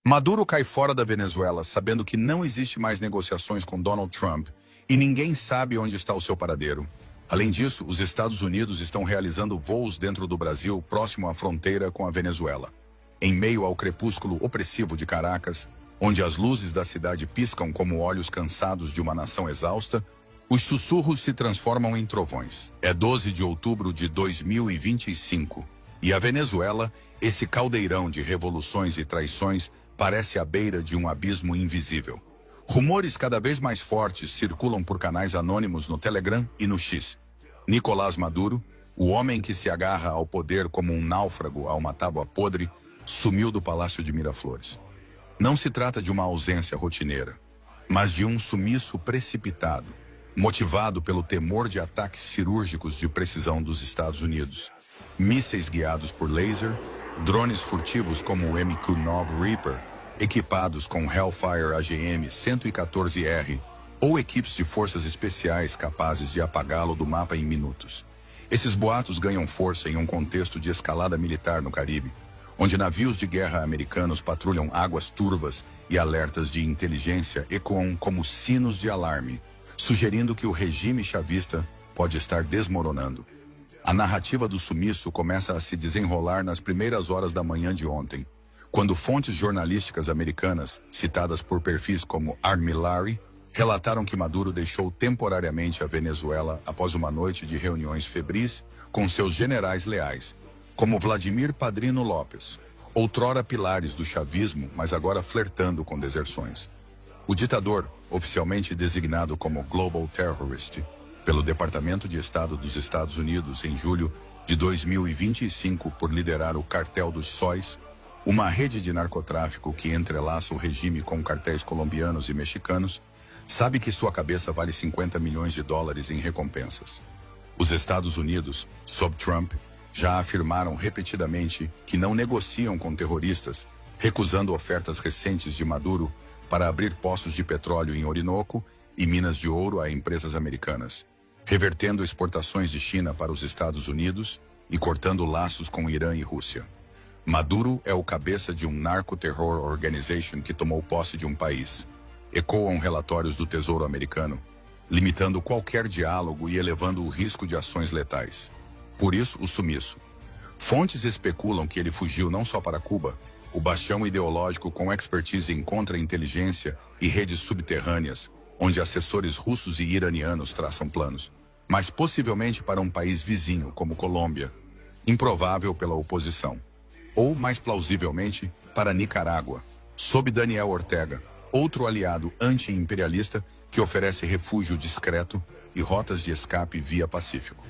Maduro cai fora da Venezuela sabendo que não existe mais negociações com Donald Trump e ninguém sabe onde está o seu paradeiro. Além disso, os Estados Unidos estão realizando voos dentro do Brasil próximo à fronteira com a Venezuela. Em meio ao crepúsculo opressivo de Caracas, onde as luzes da cidade piscam como olhos cansados de uma nação exausta, os sussurros se transformam em trovões. É 12 de outubro de 2025 e a Venezuela, esse caldeirão de revoluções e traições, parece à beira de um abismo invisível. Rumores cada vez mais fortes circulam por canais anônimos no Telegram e no X. Nicolás Maduro, o homem que se agarra ao poder como um náufrago a uma tábua podre, sumiu do Palácio de Miraflores. Não se trata de uma ausência rotineira, mas de um sumiço precipitado, motivado pelo temor de ataques cirúrgicos de precisão dos Estados Unidos. Mísseis guiados por laser, drones furtivos como o MQ-9 Reaper, equipados com Hellfire AGM-114R, ou equipes de forças especiais capazes de apagá-lo do mapa em minutos. Esses boatos ganham força em um contexto de escalada militar no Caribe, onde navios de guerra americanos patrulham águas turvas e alertas de inteligência ecoam como sinos de alarme, sugerindo que o regime chavista pode estar desmoronando. A narrativa do sumiço começa a se desenrolar nas primeiras horas da manhã de ontem, quando fontes jornalísticas americanas, citadas por perfis como Armillari, relataram que Maduro deixou temporariamente a Venezuela após uma noite de reuniões febris com seus generais leais, como Vladimir Padrino Lopes, outrora pilares do chavismo, mas agora flertando com deserções. O ditador, oficialmente designado como Global Terrorist pelo Departamento de Estado dos Estados Unidos em julho de 2025 por liderar o Cartel dos Sóis, uma rede de narcotráfico que entrelaça o regime com cartéis colombianos e mexicanos, sabe que sua cabeça vale 50 milhões de dólares em recompensas. Os Estados Unidos, sob Trump, já afirmaram repetidamente que não negociam com terroristas, recusando ofertas recentes de Maduro para abrir poços de petróleo em Orinoco e minas de ouro a empresas americanas, revertendo exportações de China para os Estados Unidos e cortando laços com Irã e Rússia. Maduro é o cabeça de um narco-terror organization que tomou posse de um país. Ecoam relatórios do Tesouro americano, limitando qualquer diálogo e elevando o risco de ações letais. Por isso, o sumiço. Fontes especulam que ele fugiu não só para Cuba, o bastião ideológico com expertise em contra-inteligência e redes subterrâneas, onde assessores russos e iranianos traçam planos, mas possivelmente para um país vizinho, como Colômbia, improvável pela oposição. Ou, mais plausivelmente, para Nicarágua, sob Daniel Ortega, outro aliado anti-imperialista que oferece refúgio discreto e rotas de escape via Pacífico.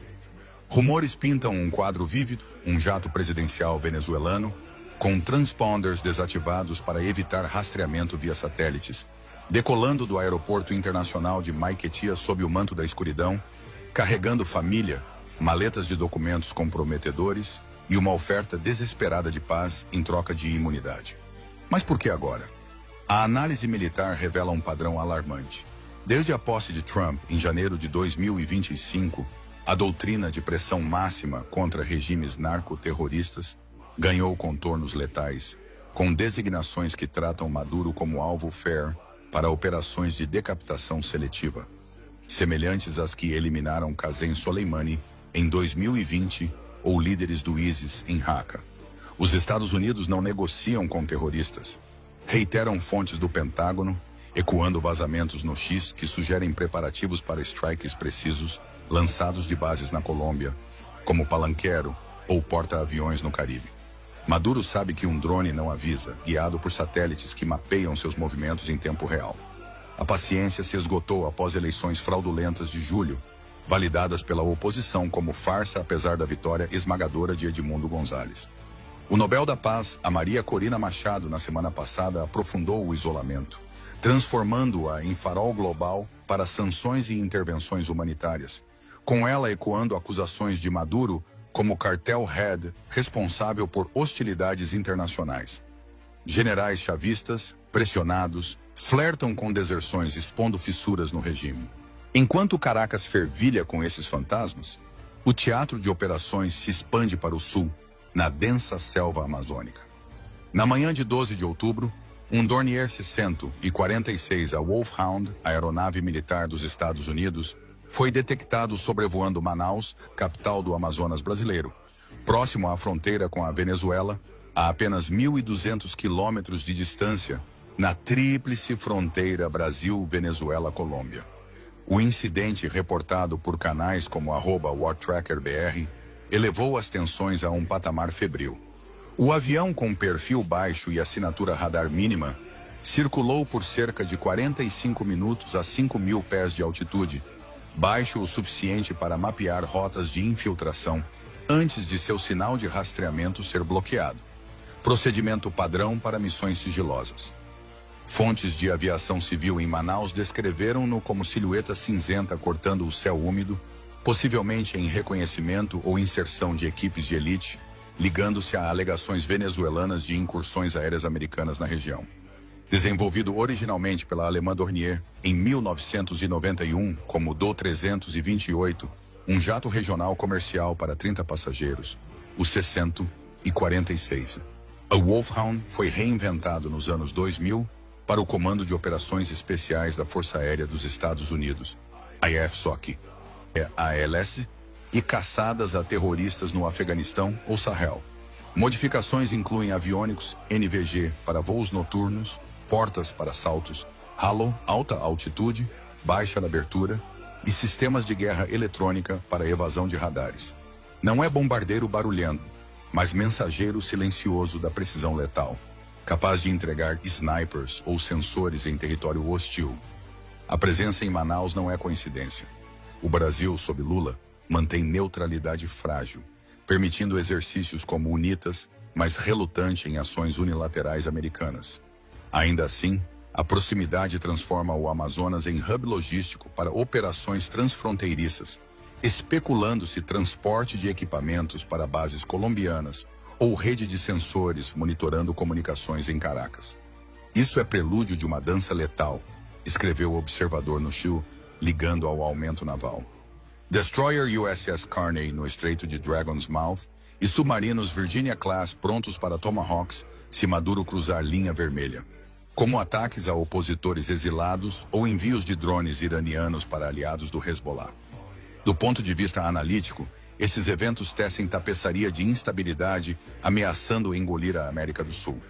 Rumores pintam um quadro vívido, um jato presidencial venezuelano, com transponders desativados para evitar rastreamento via satélites, decolando do aeroporto internacional de Maiquetía sob o manto da escuridão, carregando família, maletas de documentos comprometedores e uma oferta desesperada de paz em troca de imunidade. Mas por que agora? A análise militar revela um padrão alarmante. Desde a posse de Trump, em janeiro de 2025, a doutrina de pressão máxima contra regimes narco-terroristas ganhou contornos letais, com designações que tratam Maduro como alvo fair para operações de decapitação seletiva, semelhantes às que eliminaram Qasem Soleimani em 2020 ou líderes do ISIS em Raqqa. Os Estados Unidos não negociam com terroristas, reiteram fontes do Pentágono, ecoando vazamentos no X que sugerem preparativos para strikes precisos lançados de bases na Colômbia, como Palanquero ou porta-aviões no Caribe. Maduro sabe que um drone não avisa, guiado por satélites que mapeiam seus movimentos em tempo real. A paciência se esgotou após eleições fraudulentas de julho, validadas pela oposição como farsa apesar da vitória esmagadora de Edmundo Gonzalez. O Nobel da Paz, a Maria Corina Machado, na semana passada, aprofundou o isolamento, transformando-a em farol global para sanções e intervenções humanitárias, com ela ecoando acusações de Maduro como cartel head responsável por hostilidades internacionais. Generais chavistas, pressionados, flertam com deserções expondo fissuras no regime. Enquanto Caracas fervilha com esses fantasmas, o teatro de operações se expande para o sul, na densa selva amazônica. Na manhã de 12 de outubro, Um Dornier 146, a Wolfhound, aeronave militar dos Estados Unidos, foi detectado sobrevoando Manaus, capital do Amazonas brasileiro, próximo à fronteira com a Venezuela, a apenas 1.200 quilômetros de distância, na tríplice fronteira Brasil-Venezuela-Colômbia. O incidente, reportado por canais como @WarTrackerBR, elevou as tensões a um patamar febril. O avião com perfil baixo e assinatura radar mínima circulou por cerca de 45 minutos a 5.000 pés de altitude, baixo o suficiente para mapear rotas de infiltração antes de seu sinal de rastreamento ser bloqueado. Procedimento padrão para missões sigilosas. Fontes de aviação civil em Manaus descreveram-no como silhueta cinzenta cortando o céu úmido, possivelmente em reconhecimento ou inserção de equipes de elite, ligando-se a alegações venezuelanas de incursões aéreas americanas na região. Desenvolvido originalmente pela alemã Dornier em 1991 como Do-328, um jato regional comercial para 30 passageiros, o C-146. A Wolfhound foi reinventado nos anos 2000 para o Comando de Operações Especiais da Força Aérea dos Estados Unidos, IFSOC, ALS, e caçadas a terroristas no Afeganistão ou Sahel. Modificações incluem aviônicos NVG para voos noturnos, portas para saltos, halo, alta altitude, baixa abertura e sistemas de guerra eletrônica para evasão de radares. Não é bombardeiro barulhento, mas mensageiro silencioso da precisão letal, capaz de entregar snipers ou sensores em território hostil. A presença em Manaus não é coincidência. O Brasil, sob Lula, mantém neutralidade frágil, permitindo exercícios como UNITAS, mas relutante em ações unilaterais americanas. Ainda assim, a proximidade transforma o Amazonas em hub logístico para operações transfronteiriças, especulando-se transporte de equipamentos para bases colombianas ou rede de sensores monitorando comunicações em Caracas. Isso é prelúdio de uma dança letal, escreveu o observador no Chiu, ligando ao aumento naval. Destroyer USS Carney no Estreito de Dragon's Mouth e submarinos Virginia-class prontos para Tomahawks se Maduro cruzar linha vermelha, como ataques a opositores exilados ou envios de drones iranianos para aliados do Hezbollah. Do ponto de vista analítico, esses eventos tecem tapeçaria de instabilidade, ameaçando engolir a América do Sul.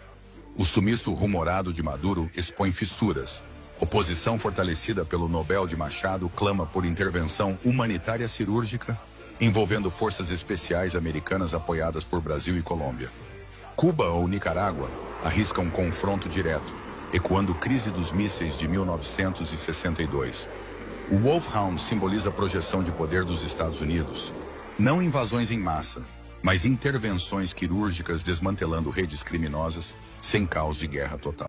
O sumiço rumorado de Maduro expõe fissuras. Oposição fortalecida pelo Nobel de Machado clama por intervenção humanitária cirúrgica, envolvendo forças especiais americanas apoiadas por Brasil e Colômbia. Cuba ou Nicarágua arriscam confronto direto, ecoando crise dos mísseis de 1962. O Wolfhound simboliza a projeção de poder dos Estados Unidos. Não invasões em massa, mas intervenções quirúrgicas desmantelando redes criminosas sem caos de guerra total.